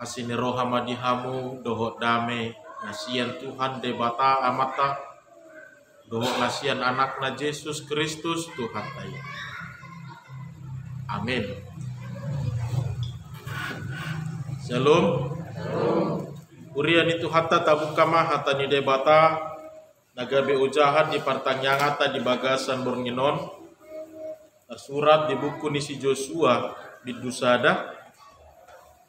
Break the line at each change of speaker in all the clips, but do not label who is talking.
Asini roha madihamu dohot dame nasian Tuhan debata amata dohot nasian anakna Yesus Kristus Tuhan tayo. Amin. Shalom. Urian itu hatta tabukama hatta ni debata nagabe ujahan di partanyangata di bagasan bornginon tersurat di buku nisi Joshua bidusada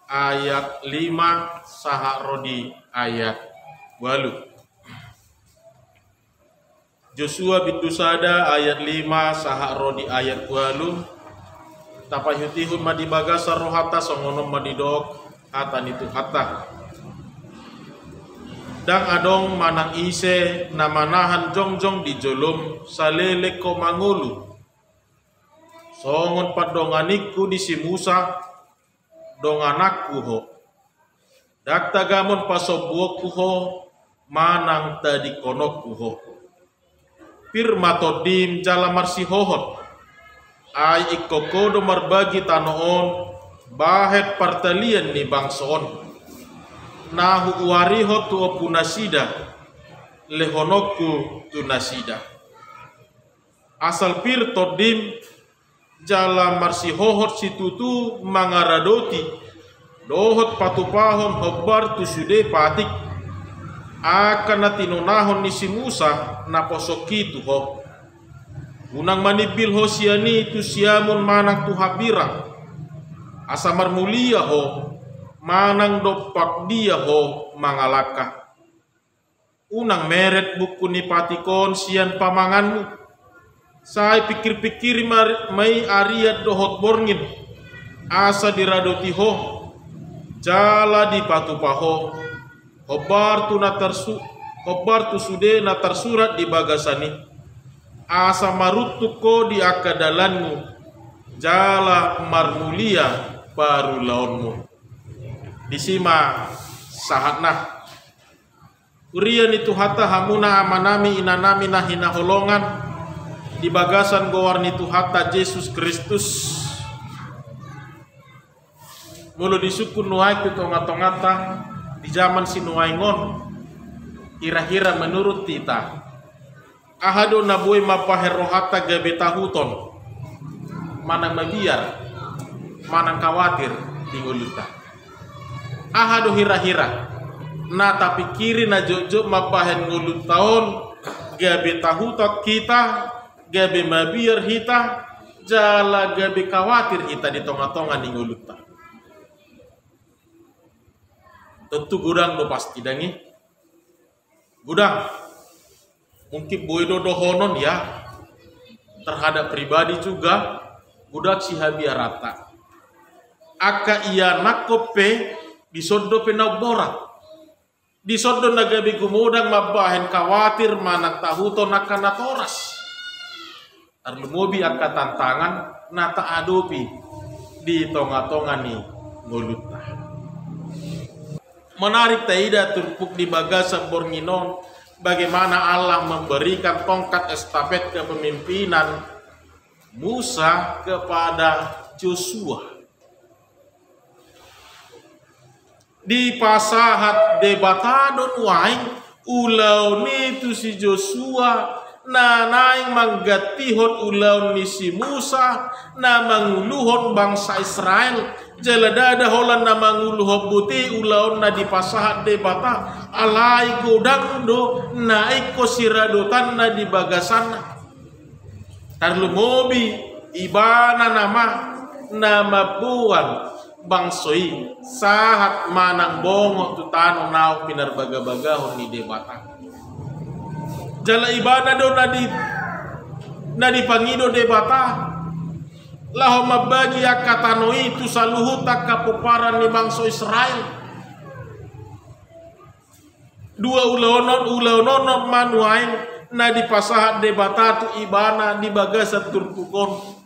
ayat 5 saha rodi ayat 8. Joshua bidusada ayat 5 saha rodi ayat 8. Tapayutihun madi bagasa rohata songonom madidok hatan itu hatta. Dang adong manang ise na manahan jongjong di jolom salele ko mangulu. Songon padonganiku di si Musa donganakku ho. Daktagamon pasobuokku ho manang tadi konokku ho. Pirmatodim jalamarsi hohot. Ay ikokodo marbagi tanoon bahet partalian ni bangson. Nahu uariho tu opunasida lehonokku tu nasida. Asal pir todim jala marsi hohot situtu mangaradoti dohot patupahon hobar tu sude patik akan natinunahon ni si Musa na posoki tu ho. Unang manibil ho siani tu siamun manang tu habira asamar mulia ho manang dopak dia ho mangalaka. Unang meret buku ni patikon sian pamanganmu. Saya pikir-pikir mai ariat dohot borngin. Asa diradoti ho. Jala di patupaho. Hobar tu sude na tersurat di bagasani. Asa marutuk ko di akadalanmu. Jala marmulia baru laonmu. Disima sahatna urian itu hatta hamuna amanami inanami nahina holongan di bagasan gowarni itu hatta Yesus Kristus mulu disukun nuai ku tonga-tongata di zaman si nuaingon hira-hira menurut tita ahado nabuy mapaherohata gabetahuton manang mabiar manang khawatir tinguluta. Ahado hira-hira na tapi kiri na jojo mapahen ngulut tahun gabe tahutat kita gabe mabiar hita jala gabe khawatir hita di tonga-tonga ni ngulut ta. Tentu gudang do pasti dangi gudang mungkin boydo dohonon ya terhadap pribadi juga budak si habia rata aka iya nakope disodo penabora disodo nagabi gumudang mabahen khawatir manang tahuto nakanatoras arlumobi angka tantangan nata adopi di tonga-tonga ni ngulutna menarik taida turpuk di bagasa bornginon bagaimana Allah memberikan tongkat estafet kepemimpinan Musa kepada Joshua. Di pasahat debatadon waing ulau ni tu si Joshua na naing manggatihon ulau ni si Musa na manguluhon bangsa Israel jaladada holan na manguluhon buti ulau na di pasahat debata alai godang do na iko siradotan na di bagasan tarlumobi ibana nama buan bangsoi sahat manang bongo tu tano nao pinarbaga-bagahon ni debata jala ibana do nadi pangido debata laho mabagi akatano itu saluhuta kapuparan ni bangso Israel dua ulaonon manuain nadi pasahat debata tu ibana di bagasa turpukon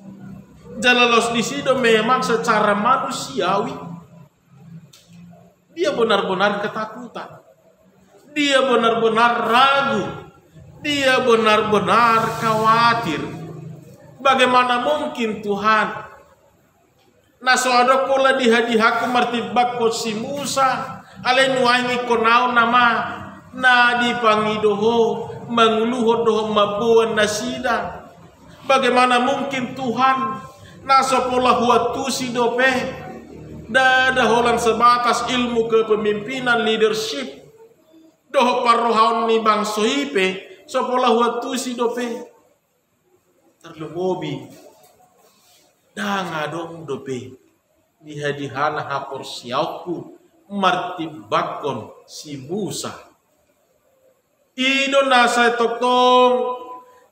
jalalos di sido memang secara manusiawi dia benar-benar ketakutan, dia benar-benar ragu, dia benar-benar khawatir. Bagaimana mungkin Tuhan Na so ada pula dihadihaku martibak ko si Musa. Ale nuangi ko nama na dipangidoho mangluho doho mabuan nasida. Bagaimana mungkin Tuhan nasa pola huatu si dope dada holan sebatas ilmu kepemimpinan leadership doho parohaun ni bang sohipe so pola huatu si dope terlemobi danga dong dope dihadihana hapor siauku martibakon si Musa ido nasa toktong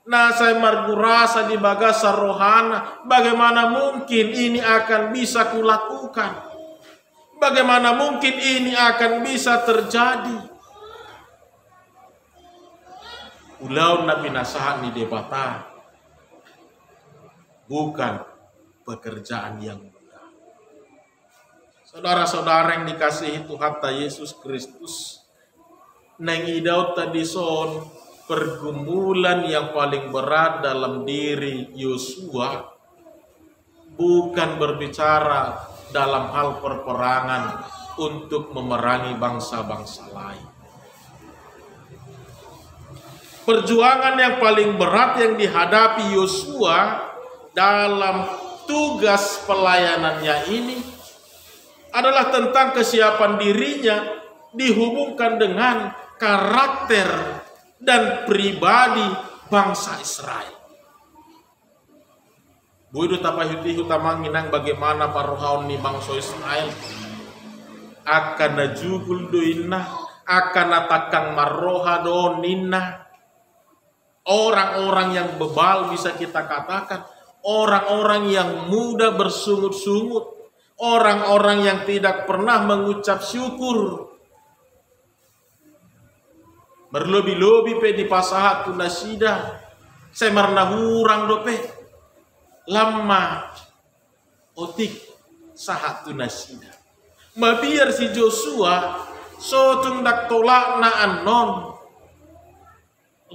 nasa margurasa di bagasa rohana. Bagaimana mungkin ini akan bisa kulakukan? Bagaimana mungkin ini akan bisa terjadi? Ulau nabi nasahan ni debata bukan pekerjaan yang mudah. Saudara-saudara yang dikasihi Tuhan Yesus Kristus, neng idau tadi son pergumulan yang paling berat dalam diri Yosua bukan berbicara dalam hal perperangan untuk memerangi bangsa-bangsa lain. Perjuangan yang paling berat yang dihadapi Yosua dalam tugas pelayanannya ini adalah tentang kesiapan dirinya dihubungkan dengan karakter dan pribadi bangsa Israel. Buidu tapahiti utama nginang bagaimana parohaon ni bangsa Israel akan najugul doinna akan natakang maroha do ninna. Orang-orang yang bebal bisa kita katakan, orang-orang yang mudah bersungut-sungut, orang-orang yang tidak pernah mengucap syukur. Berlobi-lobi pe di pasahat tu nasida, saya marna hurang dope, lama otik sahat tu nasida. Mabiar si Joshua sotung dak tolak na anon,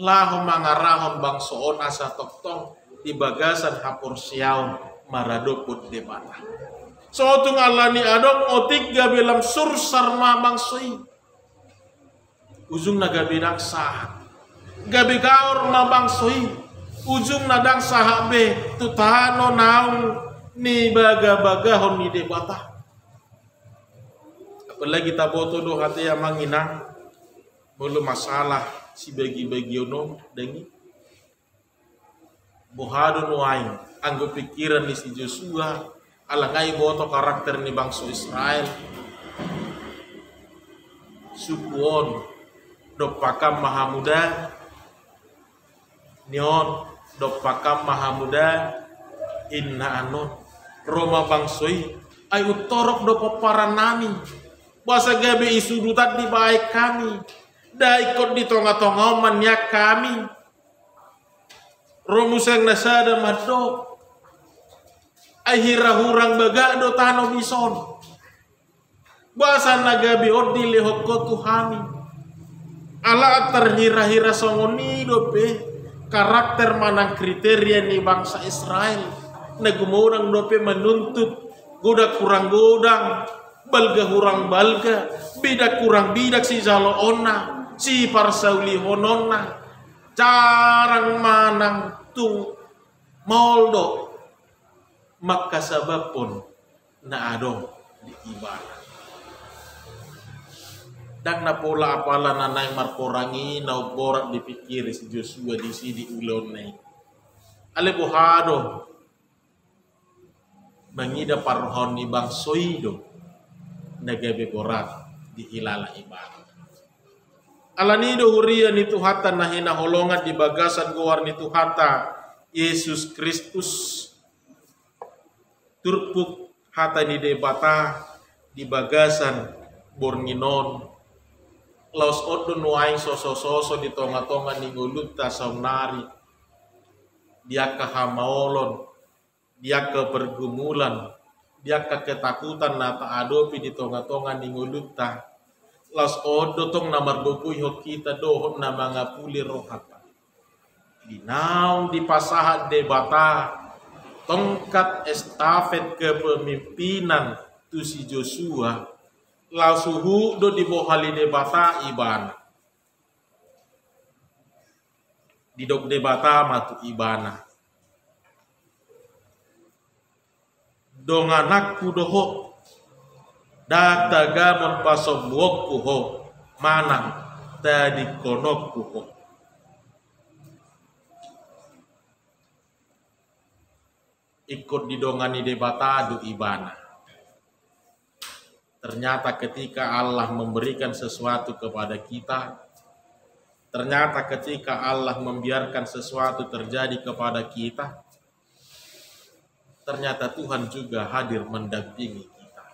lahom mangarahon bangsoon asa toktong di bagasan hapor siaw maradoput debata. Sotung alani adong otik gabelam sursar ma bangsoi. Ujung na gabi dang sahat, gabi gaor ma bangsoi. Ujung na dang sahat be tutano naung ni baga-bagahon ni debata. Apalagi taboto do hati yang manginang belum masalah si bagi-bagi ono dengi bohado nuain anggo pikiran ni si Joshua alangai boto karakter ni bangsa Israel sukuon dopakam mahamuda nion dopakam mahamuda inna anon Roma bangsoi ay utorok dopo para nami bahasa gabe isudutat di baik kami da ikut di tonga-tonga manyak kami romusang nasada madok ahira hurang baga do tano bison bahasa nagabi ordi lehok ko tuhami ala terhira-hira songoni dope karakter manang kriteria ni bangsa Israel nagumurang dope menuntut goda kurang godang balga hurang balga bidak kurang bidak si jalo ona si parsauli hononna jarang manang tung moldo maka sabab pun na adong di ibadah dan na pola apala nanay marporangi na borak dipikir si Joshua di sini ulon nai ale bohado mangida parhon ni bang soido nagabe borat di ilala ibadah alanido huria ni tuhata nahina holongan di bagasan goar ni tuhata Yesus Kristus turpuk hata ni debata di bagasan bornginon laos odon waing soso-soso di tonga-tonga ni ngulut ta saunari dia kahamaolon dia kepergumulan dia ketakutan nata adopi di tonga-tonga ni ngulut ta laos odo tong namar buku hok kita dohon na mga puli rohata dinaung di pasahat debata tongkat estafet kepemimpinan tu si Joshua lau suhu do di bohali debata ibana di dok debata matu ibana dong anakku doho data gamon pasobwokku ho manang tadi konokku ho. Ikut didongani debata du ibana. Ternyata ketika Allah memberikan sesuatu kepada kita, ternyata ketika Allah membiarkan sesuatu terjadi kepada kita, ternyata Tuhan juga hadir mendampingi kita.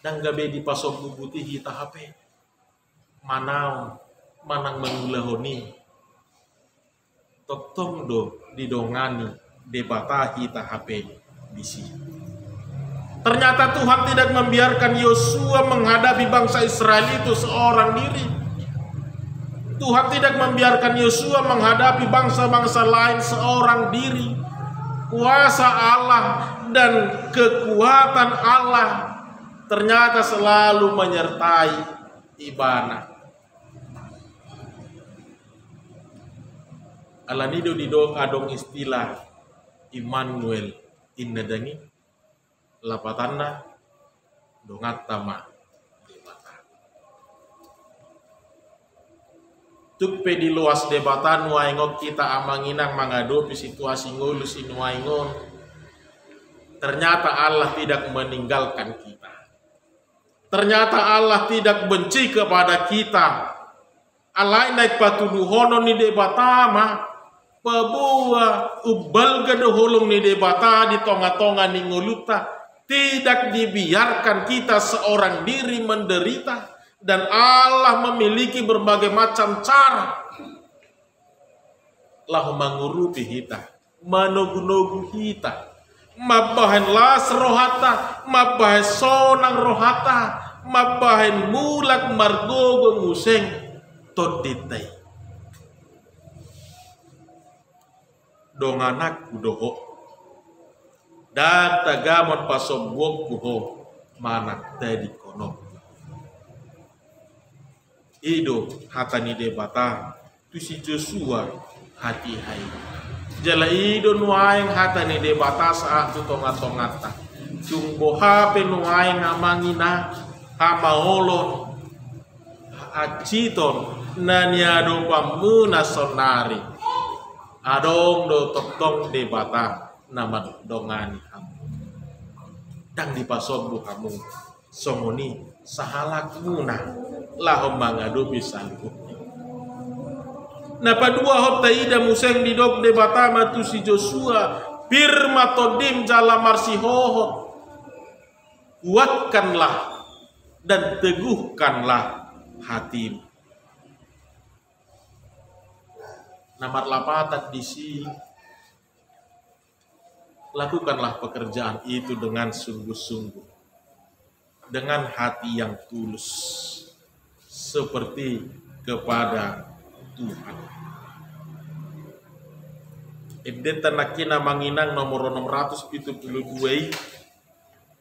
Dan gabe di pasok bubuti kita HP. Manang mengulahoni. Toktong do didongani debata kita HP bisi. Ternyata Tuhan tidak membiarkan Yosua menghadapi bangsa Israel itu seorang diri. Tuhan tidak membiarkan Yosua menghadapi bangsa-bangsa lain seorang diri. Kuasa Allah dan kekuatan Allah ternyata selalu menyertai ibana. Alanido dido kadong istilah Immanuel innadangi lapatanna dongatama debata. Tukpe di luas debata nuaingok kita amanginang menghadapi situasi ngulu sinuaingon. Ternyata Allah tidak meninggalkan kita. Ternyata Allah tidak benci kepada kita. Alai naik patuduhono ni debata mah pabua ubal gadoholong ni debata di tonga-tonga ni nguluta tidak dibiarkan kita seorang diri menderita dan Allah memiliki berbagai macam cara lahu mangurupi kita manogu-nogu kita mabahan las rohata mabahan sonang rohata mabahan mulak margogo museng toditai dong anakku doho data gamon pasobwokku ho manak tadi kono ido hatani debata tu si Joshua hati hai jala ido nuaing hatani debata saat tu tongat-tongata jungbo hape nuaing amangina hamaolon aciton naniado pamuna sonari adong do toktong debata nama dongani kamu dang dipasok kamu somoni sahalak muna lahom mangadu bisa napa dua hot taida museng didok debata matu si Joshua birma todim jala marsi hohot kuatkanlah dan teguhkanlah hatimu. Nomor 8 di sini lakukanlah pekerjaan itu dengan sungguh-sungguh, dengan hati yang tulus, seperti kepada Tuhan. Ibden tanakina manginang nomor 672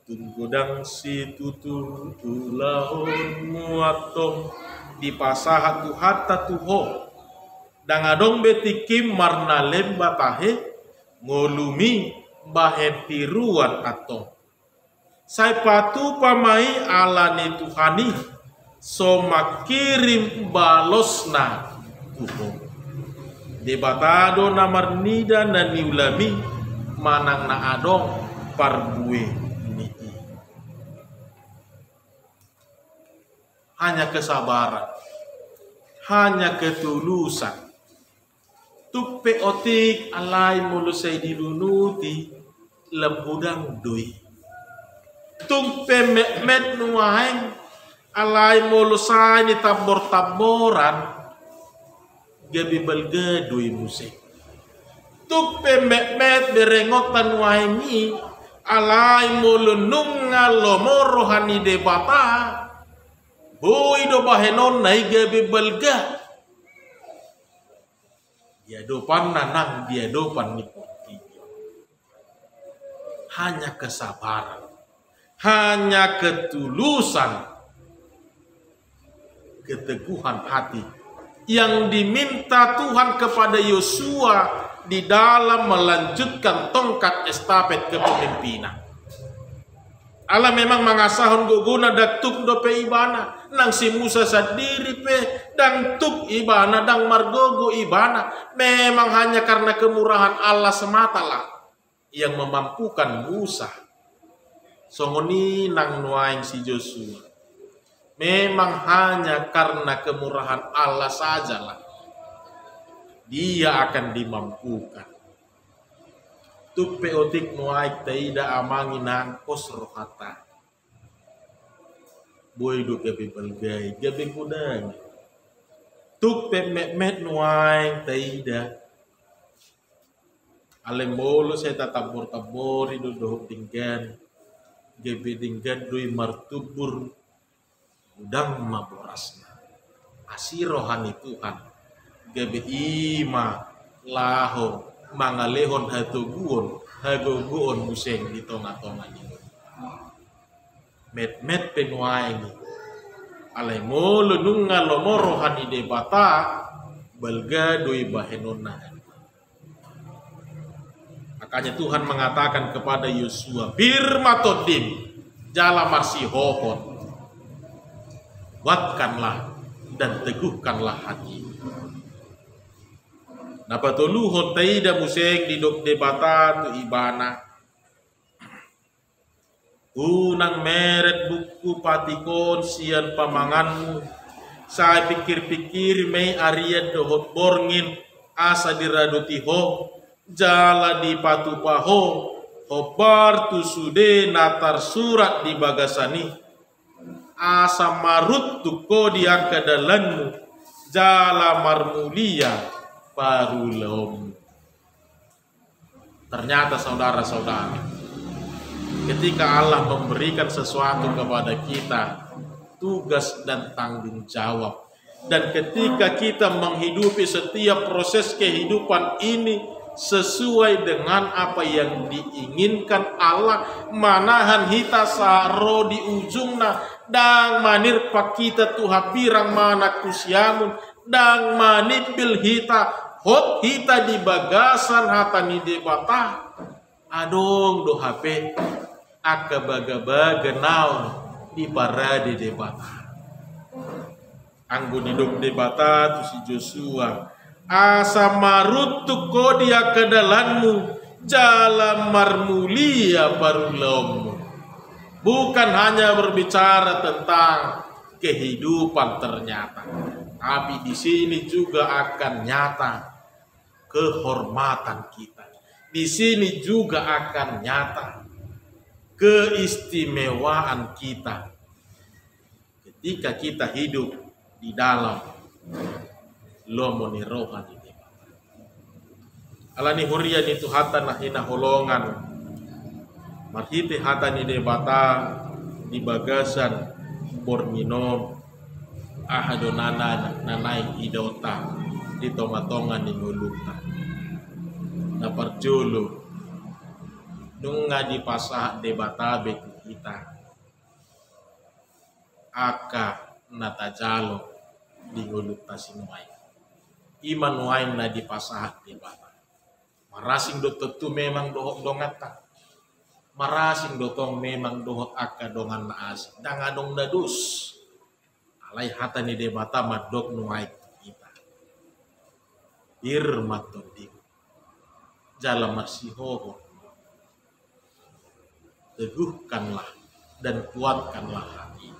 tunggudang si tutu tulahon muatong di pasahat tuhata tuho dangadong betikim marna lemba tahe ngolumi bahe piruan atong sai patu pamai alani Tuhani so makirim balosna tuho debatado namar nida na niulami manang na adong parbue ni hanya kesabaran, hanya ketulusan. Tupe otik alai mulusai dilunuti lembudang dui. Tupe met nuaeng alai mulusai ni tabor-taboran gabi belga dui musik. Tupe met berengotan nuaengi alai mulunung ngalomoro hani debata boy do bahenon nai gabi belga. Dia dopan nanang dia dopan nipoti. hanya kesabaran, hanya ketulusan, keteguhan hati yang diminta Tuhan kepada Yosua di dalam melanjutkan tongkat estafet kepemimpinan. Allah memang mengasahon guguna dak tuk dope ibana nang si Musa sendiri pe dang tuk ibana dang margogo ibana, memang hanya karena kemurahan Allah semata lah yang memampukan Musa songoni nang nuaing si Joshua. Memang hanya karena kemurahan Allah sajalah dia akan dimampukan. Tuk peotik nuaik taida amangi nang kosro kata. Boy do gabe belgai gabe kudang. Tuk pe met nuaik taida. Alembolo saya tabur itu doh tinggan. Gabe tinggan doi martubur udang maborasna. Asirohani Tuhan. Gabe ima laho mangalehon hatuguon hagoguon museng di tonga-tonga ini. Met penuai ini. Alemo lenunga lomorohan ide bata belga doi bahenona. Makanya Tuhan mengatakan kepada Yosua, "Birmatodim jala marsi hohon. Kuatkanlah dan teguhkanlah hati." Napa toluhon taida museng di dok debata tu ibana. Unang meret buku patikon sian pamanganmu. Saya pikir-pikir mei arian dohot borngin asa diraduti ho. Jala di patupaho. Hobar tu sude natar surat di bagasani. Asa marut tu kodi akadalanmu. Jala marmulia. Barulom. Ternyata saudara-saudara, ketika Allah memberikan sesuatu kepada kita, tugas dan tanggung jawab, dan ketika kita menghidupi setiap proses kehidupan ini sesuai dengan apa yang diinginkan Allah, manahan hita saro di ujungna dan manir pakita tuha pirang mana kusiamun dan manipil hita hot hita di bagasan hatani debata adong do HP akabaga-baga naon di parade debata anggo didok debata tu si Joshua asa marutuk kodia kedalanmu jalan marmulia barulommu. Bukan hanya berbicara tentang kehidupan ternyata, tapi di sini juga akan nyata kehormatan kita. Di sini juga akan nyata keistimewaan kita ketika kita hidup di dalam lomoni rohani. Alani hurian itu hata nahina holongan marhiti hata ni debata di bagasan borminon ahadonana nanai idota di tonga-tonga ni nguluta na parjolo nunga di pasah debata beku kita aka natajalo di nguluta sinuai iman wain na di pasah debata marasing do tentu memang dohok dongata marasing dotong memang dohot aka dongan naas dangadong dadus alai hata ni debata madok nuai kita irmatodim jala marsihoho teguhkanlah dan kuatkanlah hati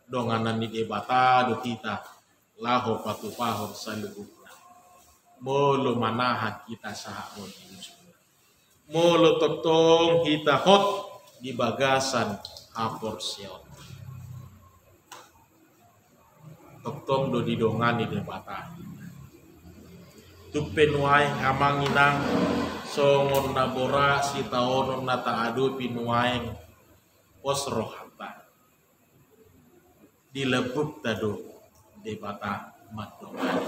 donganan ni debata do kita laho patupahon saluhukna molo manahan kita sahabon molo totong kita hot di bagasan hapor seot totong do didongani debata tupenuai amanginang songon nabora sitaonon nata adu pinuaeng posrohata dilebuk tado debata matongani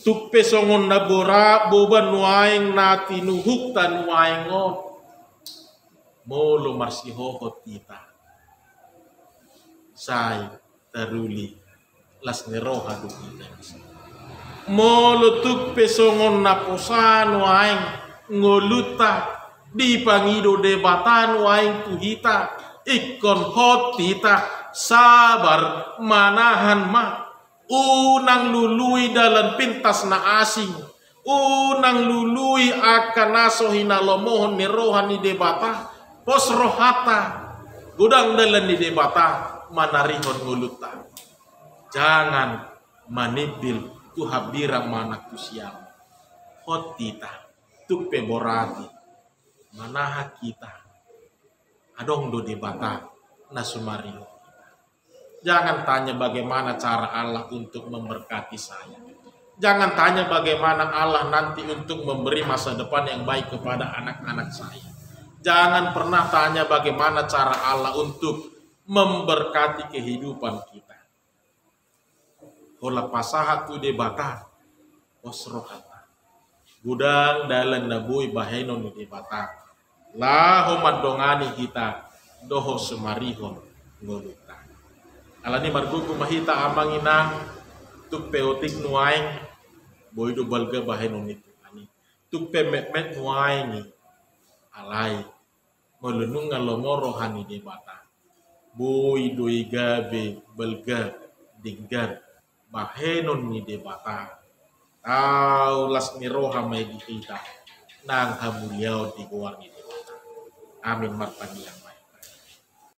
Tupe songon na bora boba nuaing na tinuhuk tan nuaingon. Molo marsihohot kita. Say taruli las neroha du kita. Molo tupe songon na posan nuaing ngoluta di pangido debatan nuaing tuhita ikon hot tita sabar manahan ma. Unang lului dalam pintas na asing. Unang lului akan naso hinalomohon ni rohan ni debata. Pos rohata. Gudang dalam ni debata. Manarihon nguluta. Jangan manibil tuhabirang manak tusiam. Hot tita. Tupe borati. Manaha kita. Adong do debata. Nasumariho. Jangan tanya bagaimana cara Allah untuk memberkati saya. Jangan tanya bagaimana Allah nanti untuk memberi masa depan yang baik kepada anak-anak saya. Jangan pernah tanya bagaimana cara Allah untuk memberkati kehidupan kita. Hola pasahat tu debata osrohata. Gudang dalam nabui baheno ni debata. Lah homat dongani kita doho semarihon ngolut. Alani margugu mahita amang inang tupe otik nuaing boido balga bahenon itu ani tupe met nuaing ni alai melunung ngalomoro hani debata boido igabe balga dinggar bahenon ni debata tau las niroha mai kita nang hamuliao di goar ni debata amin martaniang.